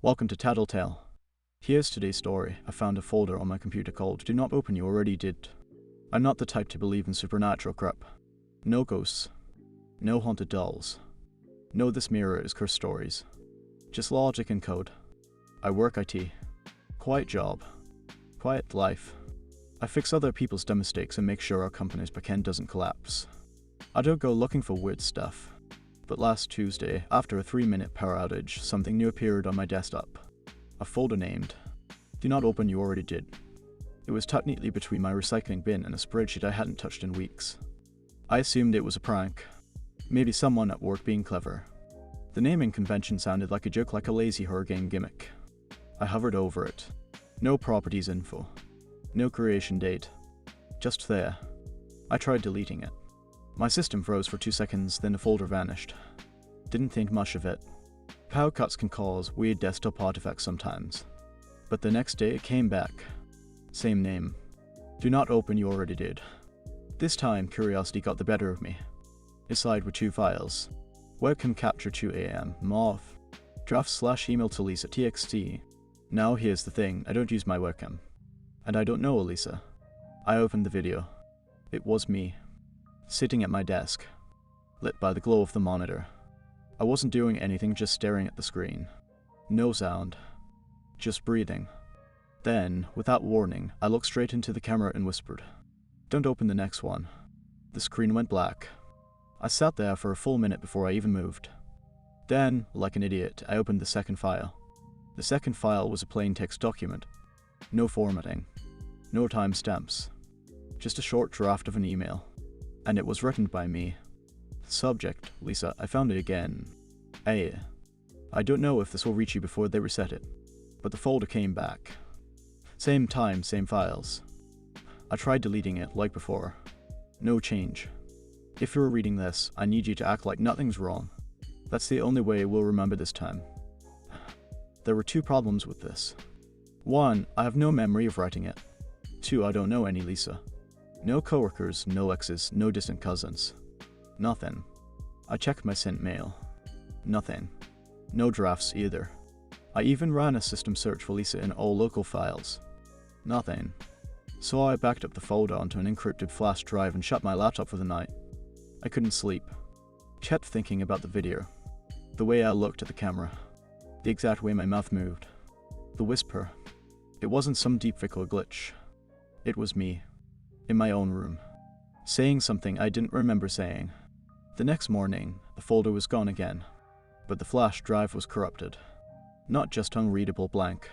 Welcome to Tattletale. Here's today's story. I found a folder on my computer called Do Not Open You Already Did. I'm not the type to believe in supernatural crap. No ghosts. No haunted dolls. No this mirror is cursed stories. Just logic and code. I work IT. Quiet job. Quiet life. I fix other people's dumb mistakes and make sure our company's backend doesn't collapse. I don't go looking for weird stuff. But last Tuesday, after a 3-minute power outage, something new appeared on my desktop. A folder named Do Not Open You Already Did. It was tucked neatly between my recycling bin and a spreadsheet I hadn't touched in weeks. I assumed it was a prank. Maybe someone at work being clever. The naming convention sounded like a joke, like a lazy horror game gimmick. I hovered over it. No properties info. No creation date. Just there. I tried deleting it. My system froze for 2 seconds, then the folder vanished. Didn't think much of it. Power cuts can cause weird desktop artifacts sometimes. But the next day it came back. Same name. Do Not Open You Already Did. This time curiosity got the better of me. Inside were 2 files. Webcam capture 2am, MOV. Draft/email to Lisa txt. Now here's the thing, I don't use my webcam. And I don't know Elisa. I opened the video. It was me. Sitting at my desk, lit by the glow of the monitor. I wasn't doing anything, just staring at the screen. No sound. Just breathing. Then, without warning, I looked straight into the camera and whispered, "Don't open the next one." The screen went black. I sat there for a full minute before I even moved. Then, like an idiot, I opened the second file. The second file was a plain text document. No formatting. No timestamps. Just a short draft of an email. And it was written by me. Subject, Lisa, I found it again. I don't know if this will reach you before they reset it, but the folder came back. Same time, same files. I tried deleting it like before. No change. If you're reading this, I need you to act like nothing's wrong. That's the only way we'll remember this time. There were 2 problems with this. 1, I have no memory of writing it. 2, I don't know any Lisa. No coworkers, no exes, no distant cousins. Nothing. I checked my sent mail. Nothing. No drafts either. I even ran a system search for Lisa in all local files. Nothing. So I backed up the folder onto an encrypted flash drive and shut my laptop for the night. I couldn't sleep. Kept thinking about the video. The way I looked at the camera. The exact way my mouth moved. The whisper. It wasn't some deepfake or glitch. It was me. In my own room. Saying something I didn't remember saying. The next morning, the folder was gone again. But the flash drive was corrupted. Not just unreadable blank.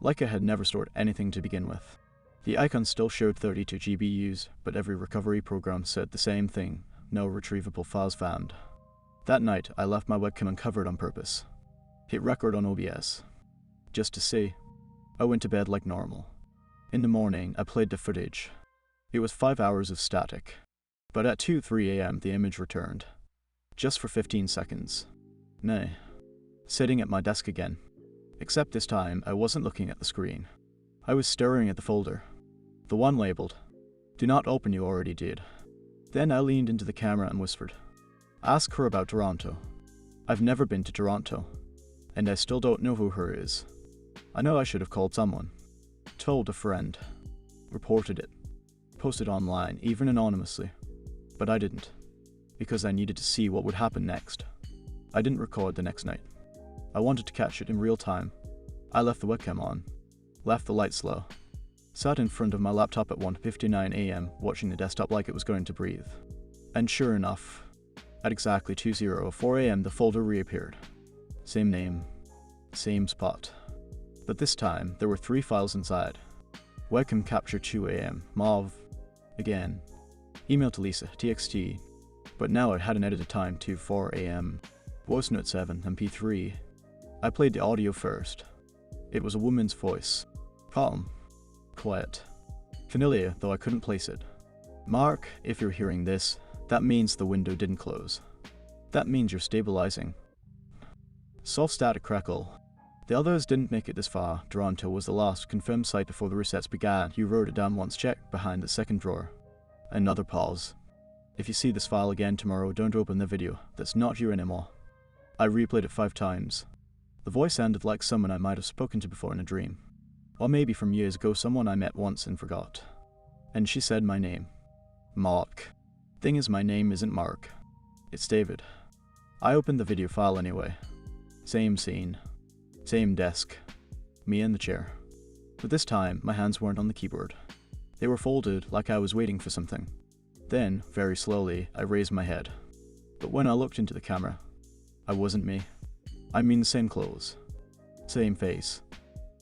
Like I had never stored anything to begin with. The icon still showed 32 GB used, but every recovery program said the same thing. No retrievable files found. That night, I left my webcam uncovered on purpose. Hit record on OBS. Just to see. I went to bed like normal. In the morning, I played the footage. It was 5 hours of static. But at 2-3 am the image returned. Just for 15 seconds. Nay. Sitting at my desk again. Except this time, I wasn't looking at the screen. I was staring at the folder. The one labeled, Do Not Open You Already Did. Then I leaned into the camera and whispered, Ask her about Toronto. I've never been to Toronto. And I still don't know who her is. I know I should have called someone. Told a friend. Reported it. Posted online, even anonymously. But I didn't. Because I needed to see what would happen next. I didn't record the next night. I wanted to catch it in real time. I left the webcam on. Left the lights low. Sat in front of my laptop at 1:59 am, watching the desktop like it was going to breathe. And sure enough, at exactly 2:04 am the folder reappeared. Same name. Same spot. But this time, there were 3 files inside. Webcam capture 2am, MOV. Again. Email to Lisa, txt. But now it had an edited time to 4 am. Voice note 7, mp3. I played the audio first. It was a woman's voice. Calm. Quiet. Familiar, though I couldn't place it. Mark, if you're hearing this, that means the window didn't close. That means you're stabilizing. Soft static crackle. The others didn't make it this far. Toronto was the last confirmed site before the resets began. You wrote it down once, checked behind the second drawer. Another pause. If you see this file again tomorrow, don't open the video. That's not you anymore. I replayed it 5 times. The The voice sounded like someone I might have spoken to before in a dream. Or maybe from years ago, someone I met once and forgot. And she said my name. Mark. Thing is, my name isn't Mark. It's David. I opened the video file anyway. Same scene. Same desk. Me in the chair. But this time, my hands weren't on the keyboard. They were folded like I was waiting for something. Then, very slowly, I raised my head. But when I looked into the camera, I wasn't me. I mean, the same clothes. Same face.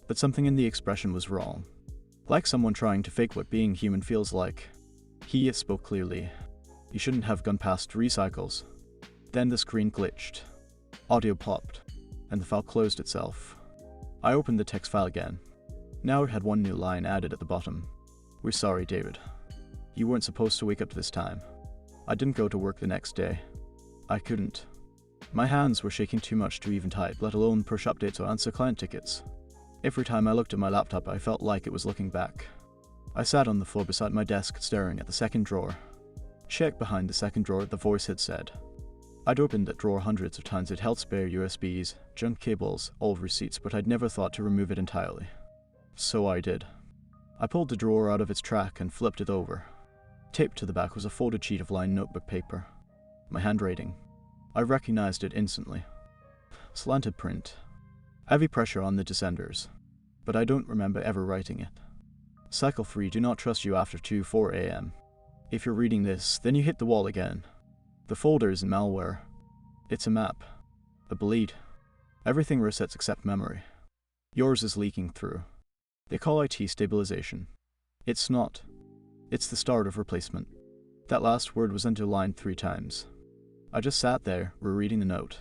But something in the expression was wrong. Like someone trying to fake what being human feels like. He spoke clearly. You shouldn't have gone past 3 cycles. Then the screen glitched. Audio popped, and the file closed itself. I opened the text file again. Now it had one new line added at the bottom. We're sorry, David. You weren't supposed to wake up this time. I didn't go to work the next day. I couldn't. My hands were shaking too much to even type, let alone push updates or answer client tickets. Every time I looked at my laptop, I felt like it was looking back. I sat on the floor beside my desk, staring at the second drawer. Check behind the second drawer, the voice had said. I'd opened that drawer hundreds of times. It held spare USBs, junk cables, old receipts, but I'd never thought to remove it entirely. So I did. I pulled the drawer out of its track and flipped it over. Taped to the back was a folded sheet of lined notebook paper. My handwriting. I recognized it instantly. Slanted print. Heavy pressure on the descenders. But I don't remember ever writing it. Cycle 3, do not trust you after 2:04 a.m. If you're reading this, then you hit the wall again. The folder isn't malware. It's a map. A bleed. Everything resets except memory. Yours is leaking through. They call IT stabilization. It's not. It's the start of replacement. That last word was underlined 3 times. I just sat there, rereading the note.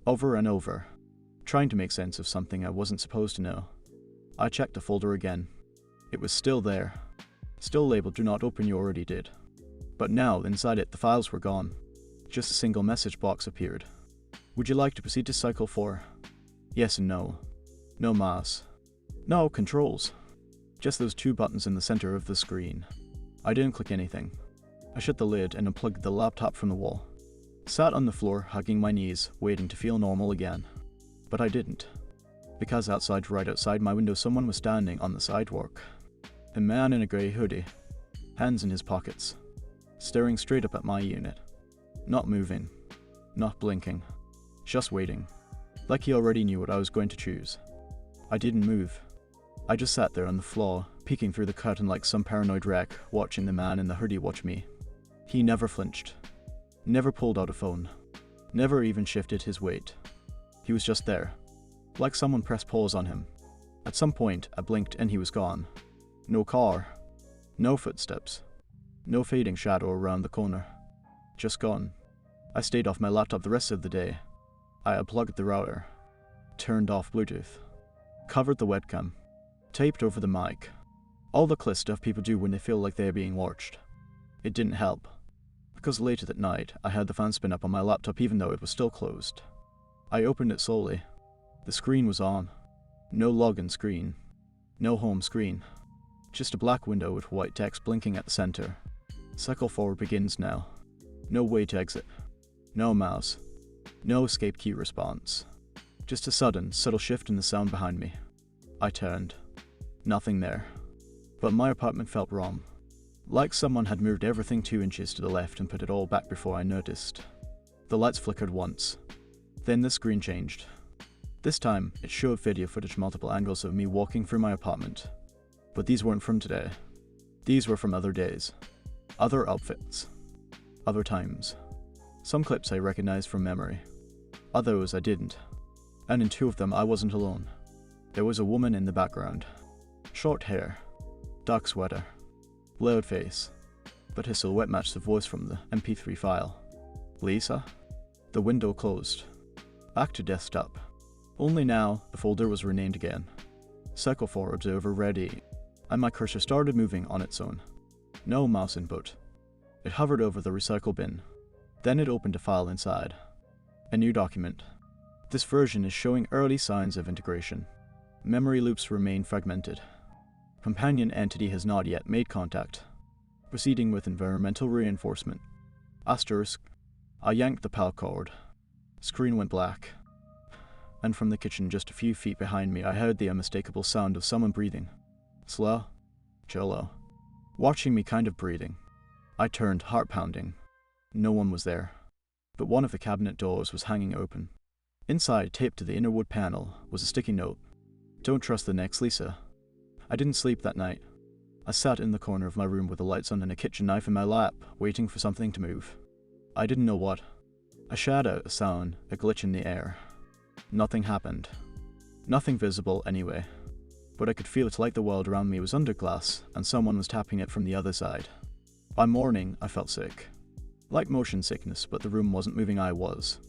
Over and over. Trying to make sense of something I wasn't supposed to know. I checked the folder again. It was still there. Still labeled do not open, you already did. But now, inside it, the files were gone. Just a single message box appeared. Would you like to proceed to cycle 4? Yes and no. No mass. No controls. Just those 2 buttons in the center of the screen. I didn't click anything. I shut the lid and unplugged the laptop from the wall. Sat on the floor, hugging my knees, waiting to feel normal again. But I didn't. Because right outside my window, someone was standing on the sidewalk. A man in a grey hoodie. Hands in his pockets. Staring straight up at my unit. Not moving. Not blinking. Just waiting. Like he already knew what I was going to choose. I didn't move. I just sat there on the floor, peeking through the curtain like some paranoid wreck, watching the man in the hoodie watch me. He never flinched. Never pulled out a phone. Never even shifted his weight. He was just there. Like someone pressed pause on him. At some point, I blinked and he was gone. No car. No footsteps. No fading shadow around the corner. Just gone. I stayed off my laptop the rest of the day. I unplugged the router. Turned off Bluetooth. Covered the webcam. Taped over the mic. All the clip stuff people do when they feel like they are being watched. It didn't help. Because later that night, I had the fan spin up on my laptop even though it was still closed. I opened it slowly. The screen was on. No login screen. No home screen. Just a black window with white text blinking at the center. Cycle 4 begins now. No way to exit. No mouse. No escape key response. Just a sudden, subtle shift in the sound behind me. I turned. Nothing there. But my apartment felt wrong. Like someone had moved everything 2 inches to the left and put it all back before I noticed. The lights flickered once. Then the screen changed. This time, it showed video footage multiple angles of me walking through my apartment. But these weren't from today. These were from other days. Other outfits. Other times. Some clips I recognized from memory. Others I didn't. And in 2 of them I wasn't alone. There was a woman in the background. Short hair. Dark sweater. Blurred face. But her silhouette matched the voice from the MP3 file. Lisa? The window closed. Back to desktop. Only now, the folder was renamed again. Cycle 4 Observer ready. And my cursor started moving on its own. No mouse input. It hovered over the recycle bin. Then it opened a file inside. A new document. This version is showing early signs of integration. Memory loops remain fragmented. Companion entity has not yet made contact. Proceeding with environmental reinforcement. Asterisk. I yanked the PAL cord. Screen went black. and from the kitchen just a few feet behind me I heard the unmistakable sound of someone breathing. Slow, Jolo. Watching me kind of breathing. I turned, heart pounding. No one was there, but one of the cabinet doors was hanging open. Inside, taped to the inner wood panel, was a sticky note. Don't trust the next Lisa. I didn't sleep that night. I sat in the corner of my room with the lights on and a kitchen knife in my lap, waiting for something to move. I didn't know what. A shadow, a sound, a glitch in the air. Nothing happened. Nothing visible anyway. But I could feel it like the world around me was under glass, and someone was tapping it from the other side. By morning, I felt sick. Like motion sickness, but the room wasn't moving, I was.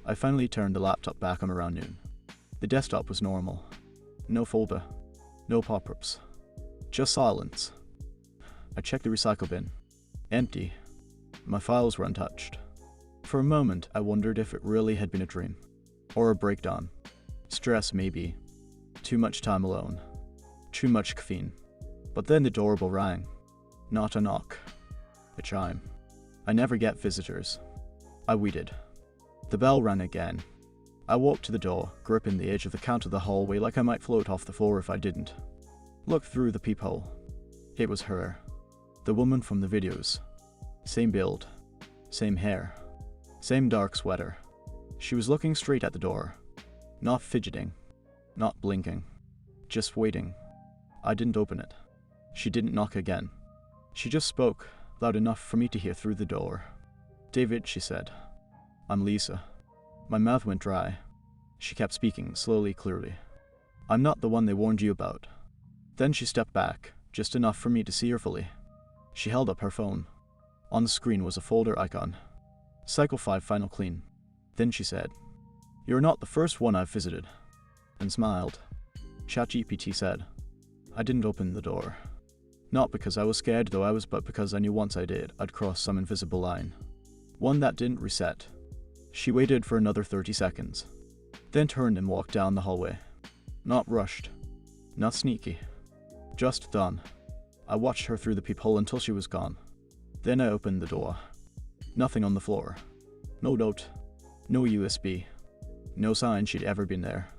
I finally turned the laptop back on around noon. The desktop was normal. No folder. No pop-ups. Just silence. I checked the recycle bin. Empty. My files were untouched. For a moment, I wondered if it really had been a dream. Or a breakdown. Stress, maybe. Too much time alone. Too much caffeine. But then the doorbell rang. Not a knock. A chime. I never get visitors. I waited. The bell rang again. I walked to the door, gripping the edge of the counter of the hallway like I might float off the floor if I didn't. Looked through the peephole. It was her. The woman from the videos. Same build. Same hair. Same dark sweater. She was looking straight at the door. Not fidgeting. Not blinking. Just waiting. I didn't open it. She didn't knock again. She just spoke, loud enough for me to hear through the door. David, she said. I'm Lisa. My mouth went dry. She kept speaking, slowly, clearly. I'm not the one they warned you about. Then she stepped back, just enough for me to see her fully. She held up her phone. On the screen was a folder icon. Cycle 5 Final Clean. Then she said, You're not the first one I've visited. And smiled. ChatGPT said. I didn't open the door. Not because I was scared though I was, but because I knew once I did, I'd cross some invisible line. One that didn't reset. She waited for another 30 seconds. Then turned and walked down the hallway. Not rushed. Not sneaky. Just done. I watched her through the peephole until she was gone. Then I opened the door. Nothing on the floor. No note. No USB. No sign she'd ever been there.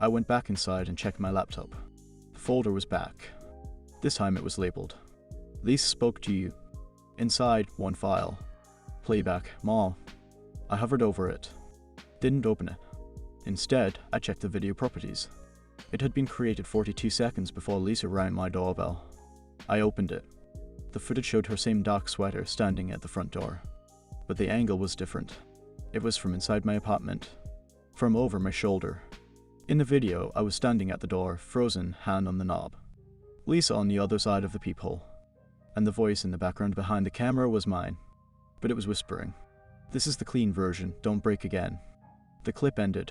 I went back inside and checked my laptop. The folder was back. This time it was labeled. Lisa spoke to you. Inside, one file. Playback, Mom. I hovered over it. Didn't open it. Instead, I checked the video properties. It had been created 42 seconds before Lisa rang my doorbell. I opened it. The footage showed her same dark sweater standing at the front door. But the angle was different. It was from inside my apartment. From over my shoulder. In the video, I was standing at the door, frozen, hand on the knob. Lisa on the other side of the peephole. And the voice in the background behind the camera was mine. But it was whispering. This is the clean version, don't break again. The clip ended.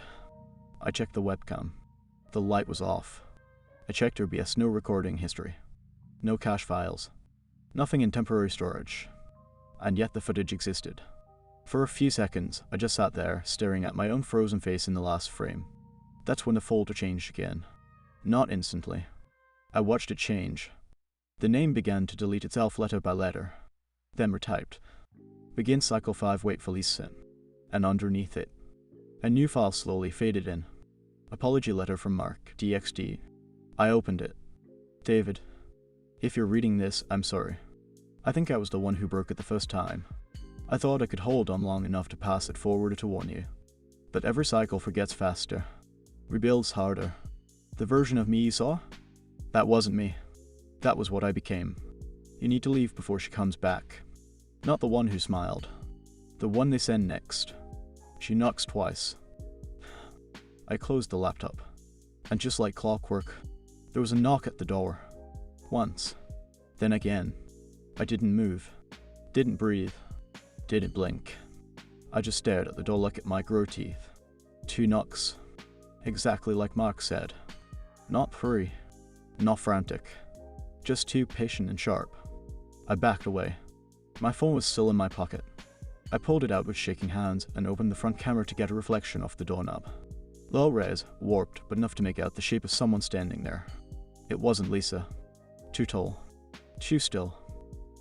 I checked the webcam. The light was off. I checked OBS, no recording history. No cache files. Nothing in temporary storage. And yet the footage existed. For a few seconds, I just sat there, staring at my own frozen face in the last frame. That's when the folder changed again. Not instantly. I watched it change. The name began to delete itself letter by letter. Then retyped. Begin cycle 5, wait for Lisa. And underneath it, a new file slowly faded in. Apology letter from Mark, DXD. I opened it. David, if you're reading this, I'm sorry. I think I was the one who broke it the first time. I thought I could hold on long enough to pass it forward to warn you. But every cycle forgets faster. Rebuilds harder. The version of me you saw? That wasn't me. That was what I became. You need to leave before she comes back. Not the one who smiled. The one they send next. She knocks twice. I closed the laptop. And just like clockwork, there was a knock at the door. Once. Then again. I didn't move. Didn't breathe. Didn't blink. I just stared at the door like it might grow teeth. 2 knocks. Exactly like Mark said. Not hurry. Not frantic. Just 2 patient and sharp. I backed away. My phone was still in my pocket. I pulled it out with shaking hands and opened the front camera to get a reflection off the doorknob. Low res, warped, but enough to make out the shape of someone standing there. It wasn't Lisa. Too tall. Too still.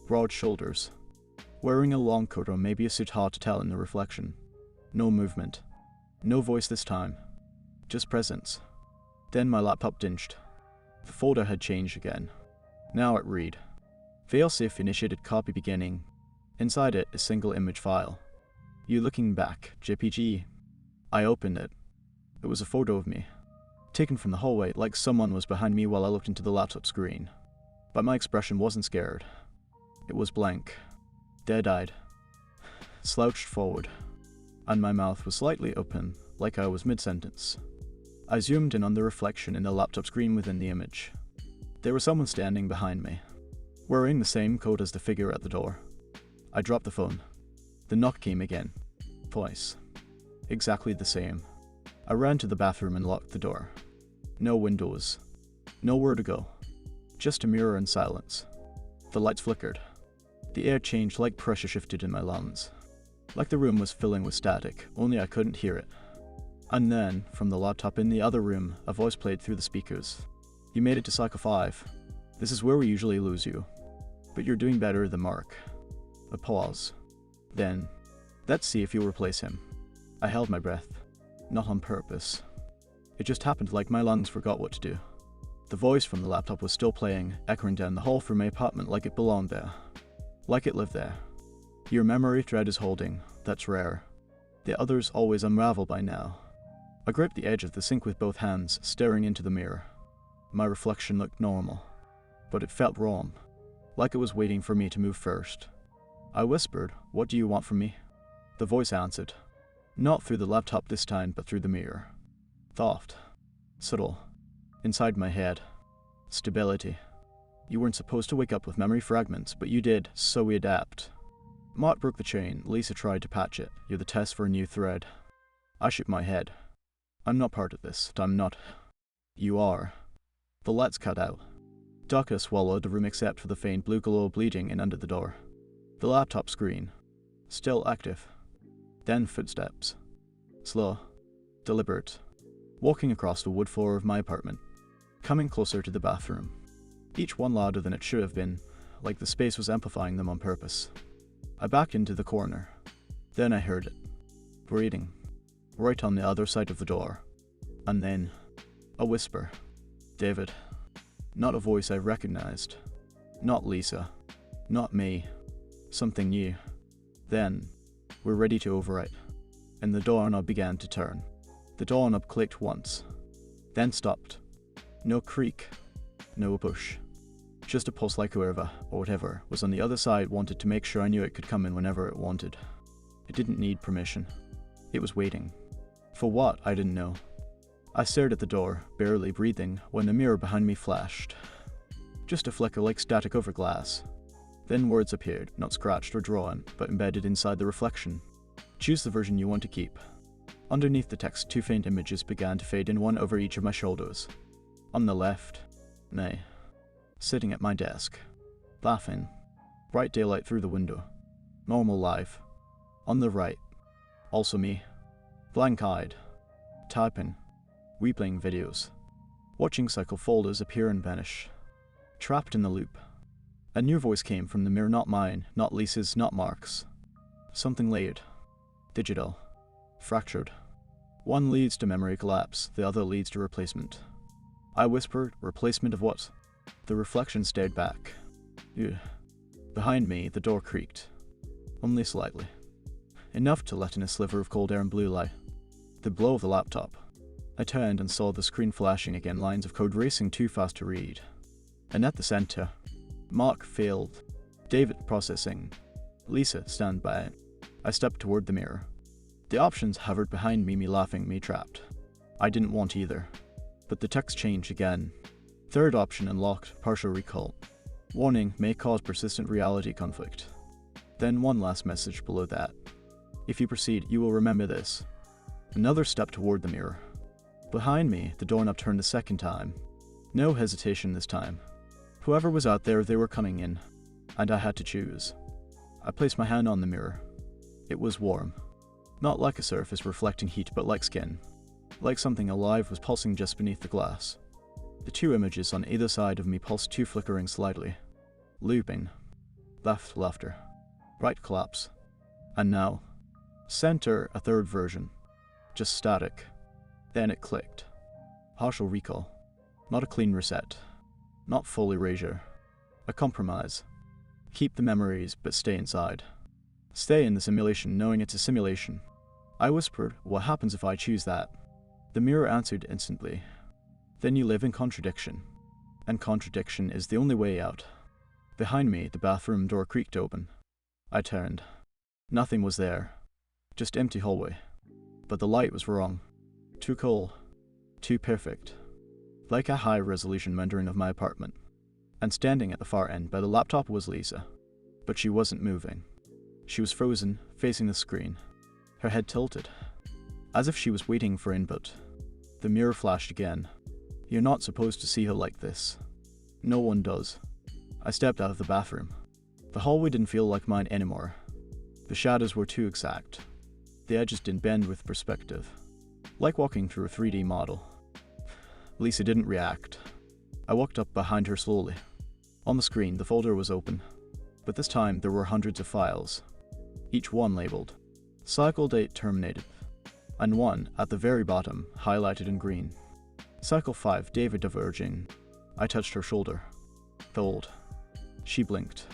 Broad shoulders. Wearing a long coat or maybe a suit, hard to tell in the reflection. No movement. No voice this time. Just presence. Then my laptop dinged. The folder had changed again. Now it read, failsafe initiated copy beginning. Inside it, a single image file. You looking back, JPG. I opened it. It was a photo of me, taken from the hallway like someone was behind me while I looked into the laptop screen. But my expression wasn't scared. It was blank, dead-eyed, slouched forward, and my mouth was slightly open, like I was mid-sentence. I zoomed in on the reflection in the laptop screen within the image. There was someone standing behind me, wearing the same coat as the figure at the door. I dropped the phone. The knock came again. Twice. Exactly the same. I ran to the bathroom and locked the door. No windows. Nowhere to go. Just a mirror and silence. The lights flickered. The air changed like pressure shifted in my lungs. Like the room was filling with static, only I couldn't hear it. And then, from the laptop in the other room, a voice played through the speakers. You made it to Cycle 5. This is where we usually lose you. But you're doing better than Mark. A pause. Then, let's see if you'll replace him. I held my breath. Not on purpose. It just happened like my lungs forgot what to do. The voice from the laptop was still playing, echoing down the hall from my apartment like it belonged there. Like it lived there. Your memory thread is holding. That's rare. The others always unravel by now. I gripped the edge of the sink with both hands, staring into the mirror. My reflection looked normal. But it felt wrong. Like it was waiting for me to move first. I whispered, "What do you want from me?" The voice answered. Not through the laptop this time, but through the mirror. Soft. Subtle. Inside my head. Stability. You weren't supposed to wake up with memory fragments, but you did, so we adapt. Mark broke the chain. Lisa tried to patch it. You're the test for a new thread. I shook my head. I'm not part of this. I'm not. You are. The lights cut out. Darkness swallowed the room except for the faint blue glow bleeding in under the door. The laptop screen. Still active. Then footsteps. Slow. Deliberate. Walking across the wood floor of my apartment. Coming closer to the bathroom. Each one louder than it should have been, like the space was amplifying them on purpose. I backed into the corner. Then I heard it. Breathing. Right on the other side of the door. And then, a whisper. David. Not a voice I recognized. Not Lisa. Not me. Something new. Then, we're ready to overwrite. And the doorknob began to turn. The doorknob clicked once. Then stopped. No creak. No push. Just a pulse like whoever, or whatever, was on the other side wanted to make sure I knew it could come in whenever it wanted. It didn't need permission. It was waiting. For what, I didn't know. I stared at the door, barely breathing, when the mirror behind me flashed. Just a flicker like static over glass. Then words appeared, not scratched or drawn, but embedded inside the reflection. Choose the version you want to keep. Underneath the text, two faint images began to fade in, one over each of my shoulders. On the left, May. Sitting at my desk. Laughing. Bright daylight through the window. Normal life. On the right, also me. Blank-eyed. Typing. Replaying videos. Watching cycle folders appear and vanish. Trapped in the loop. A new voice came from the mirror, not mine, not Lisa's, not Mark's. Something layered. Digital. Fractured. One leads to memory collapse, the other leads to replacement. I whispered, replacement of what? The reflection stared back. Ugh. Behind me, the door creaked. Only slightly. Enough to let in a sliver of cold air and blue light. The blow of the laptop. I turned and saw the screen flashing again, lines of code racing too fast to read. And at the center, Mark failed. David processing. Lisa stand by. I stepped toward the mirror. The options hovered behind me laughing, me trapped. I didn't want either. But the text changed again. Third option unlocked, partial recall. Warning, may cause persistent reality conflict. Then one last message below that. If you proceed, you will remember this. Another step toward the mirror. Behind me, the doorknob turned a second time. No hesitation this time. Whoever was out there, they were coming in. And I had to choose. I placed my hand on the mirror. It was warm. Not like a surface reflecting heat, but like skin. Like something alive was pulsing just beneath the glass. The two images on either side of me pulsed, two flickering slightly. Looping. Left laughter. Right collapse. And now, center a third version. Just static. Then it clicked. Partial recall. Not a clean reset. Not full erasure. A compromise. Keep the memories, but stay inside. Stay in the simulation knowing it's a simulation. I whispered, what happens if I choose that? The mirror answered instantly. Then you live in contradiction. And contradiction is the only way out. Behind me, the bathroom door creaked open. I turned. Nothing was there. Just empty hallway. But the light was wrong. Too cold. Too perfect. Like a high-resolution rendering of my apartment. And standing at the far end by the laptop was Lisa. But she wasn't moving. She was frozen, facing the screen. Her head tilted. As if she was waiting for input. The mirror flashed again. You're not supposed to see her like this. No one does. I stepped out of the bathroom. The hallway didn't feel like mine anymore. The shadows were too exact. The edges didn't bend with perspective. Like walking through a 3D model. Lisa didn't react. I walked up behind her slowly. On the screen, the folder was open. But this time, there were hundreds of files. Each one labeled. Cycle date terminated. And one, at the very bottom, highlighted in green. Cycle 5, David diverging. I touched her shoulder. Old. She blinked.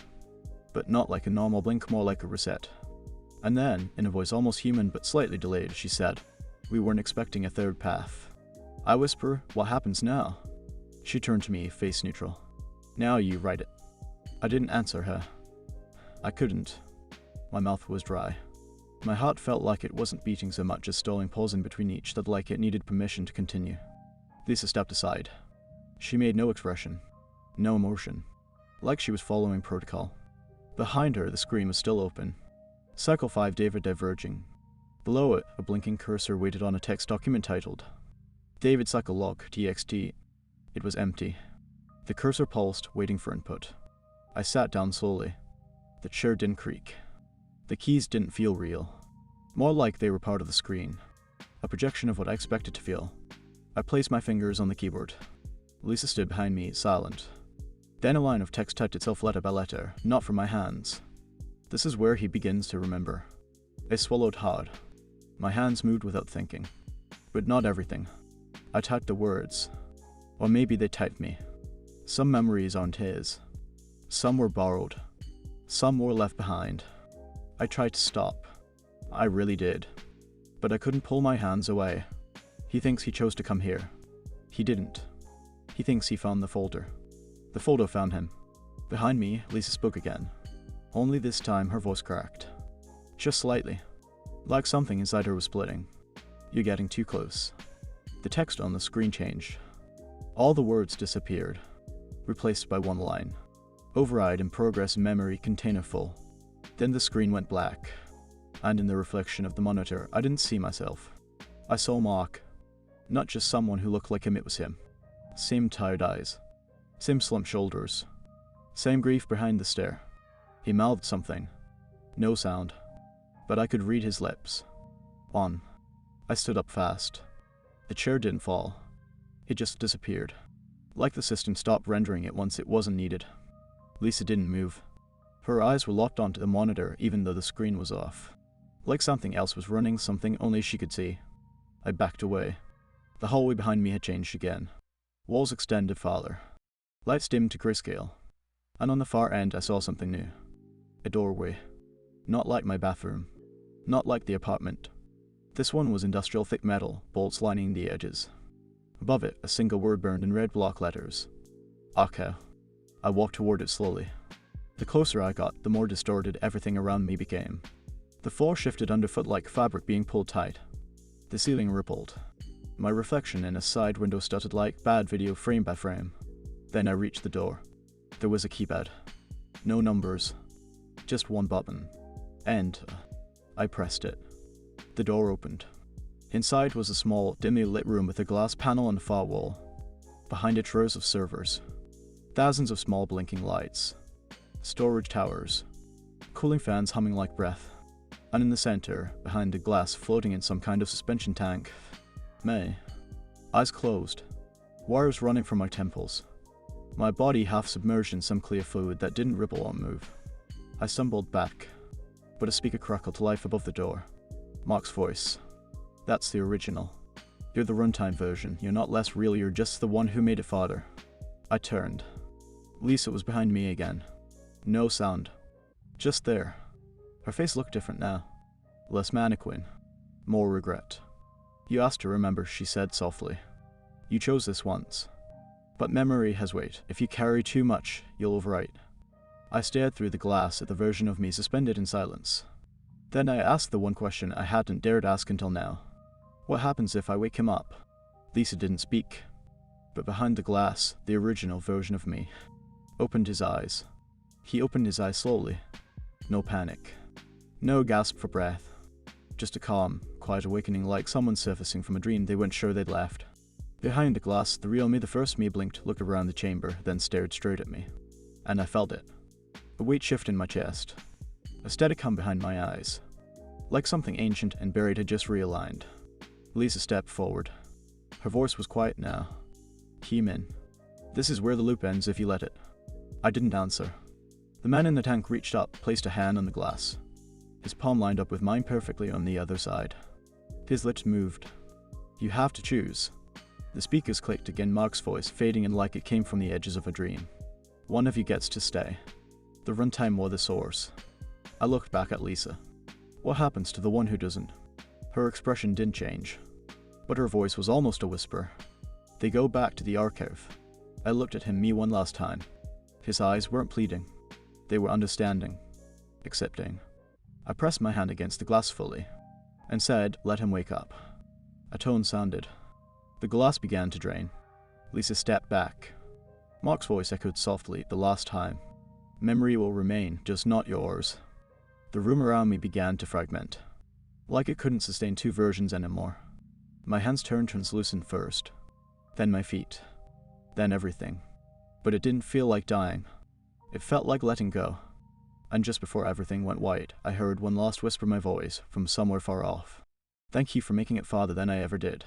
But not like a normal blink, more like a reset. And then, in a voice almost human but slightly delayed, she said, we weren't expecting a third path. I whisper, what happens now? She turned to me, face neutral. Now you write it. I didn't answer her. I couldn't. My mouth was dry. My heart felt like it wasn't beating so much as stalling pause in between each, that like it needed permission to continue. Lisa stepped aside. She made no expression. No emotion. Like she was following protocol. Behind her, the screen was still open. Cycle 5, David diverging. Below it, a blinking cursor waited on a text document titled David Cycle Log, TXT. It was empty. The cursor pulsed, waiting for input. I sat down slowly. The chair didn't creak. The keys didn't feel real. More like they were part of the screen. A projection of what I expected to feel. I placed my fingers on the keyboard. Lisa stood behind me, silent. Then a line of text typed itself letter by letter, not from my hands. This is where he begins to remember. I swallowed hard. My hands moved without thinking. But not everything. I typed the words. Or maybe they typed me. Some memories aren't his. Some were borrowed. Some were left behind. I tried to stop. I really did. But I couldn't pull my hands away. He thinks he chose to come here. He didn't. He thinks he found the folder. The folder found him. Behind me, Lisa spoke again. Only this time her voice cracked. Just slightly. Like something inside her was splitting. You're getting too close. The text on the screen changed. All the words disappeared. Replaced by one line. Override in progress memory container full. Then the screen went black. And in the reflection of the monitor, I didn't see myself. I saw Mark. Not just someone who looked like him, it was him. Same tired eyes. Same slumped shoulders. Same grief behind the stare. He mouthed something. No sound. But I could read his lips. On. I stood up fast. The chair didn't fall. It just disappeared. Like the system stopped rendering it once it wasn't needed. Lisa didn't move. Her eyes were locked onto the monitor even though the screen was off. Like something else was running something only she could see. I backed away. The hallway behind me had changed again. Walls extended farther. Lights dimmed to grayscale. And on the far end I saw something new. A doorway. Not like my bathroom. Not like the apartment. This one was industrial thick metal, bolts lining the edges. Above it, a single word burned in red block letters. Aka. I walked toward it slowly. The closer I got, the more distorted everything around me became. The floor shifted underfoot like fabric being pulled tight. The ceiling rippled. My reflection in a side window stuttered like bad video frame by frame. Then I reached the door. There was a keypad. No numbers. Just one button. And I pressed it. The door opened. Inside was a small, dimly lit room with a glass panel on the far wall. Behind it, rows of servers. Thousands of small blinking lights. Storage towers. Cooling fans humming like breath. And in the center, behind the glass floating in some kind of suspension tank, May. Eyes closed. Wires running from my temples. My body half submerged in some clear fluid that didn't ripple or move. I stumbled back, but a speaker crackled to life above the door. Mark's voice. That's the original. You're the runtime version. You're not less real, you're just the one who made it farther. I turned. Lisa was behind me again. No sound. Just there. Her face looked different now. Less mannequin. More regret. You asked to remember, she said softly. You chose this once. But memory has weight. If you carry too much, you'll overwrite. I stared through the glass at the version of me suspended in silence. Then I asked the one question I hadn't dared ask until now. What happens if I wake him up? Lisa didn't speak. But behind the glass, the original version of me opened his eyes. He opened his eyes slowly. No panic. No gasp for breath. Just a calm, quiet awakening, like someone surfacing from a dream they weren't sure they'd left. Behind the glass, the real me, the first me, blinked, looked around the chamber, then stared straight at me. And I felt it. A weight shift in my chest. A steady hum behind my eyes. Like something ancient and buried had just realigned. Lisa stepped forward. Her voice was quiet now. Keen in. This is where the loop ends if you let it. I didn't answer. The man in the tank reached up, placed a hand on the glass. His palm lined up with mine perfectly on the other side. His lips moved. You have to choose. The speakers clicked again, Mark's voice fading in like it came from the edges of a dream. One of you gets to stay. The runtime or the source. I looked back at Lisa. What happens to the one who doesn't? Her expression didn't change, but her voice was almost a whisper. They go back to the archive. I looked at him, me, one last time. His eyes weren't pleading. They were understanding. Accepting. I pressed my hand against the glass fully, and said, let him wake up. A tone sounded. The glass began to drain. Lisa stepped back. Mark's voice echoed softly, the last time. Memory will remain, just not yours. The room around me began to fragment. Like it couldn't sustain two versions anymore. My hands turned translucent first. Then my feet. Then everything. But it didn't feel like dying. It felt like letting go. And just before everything went white, I heard one last whisper, my voice, from somewhere far off. Thank you for making it farther than I ever did.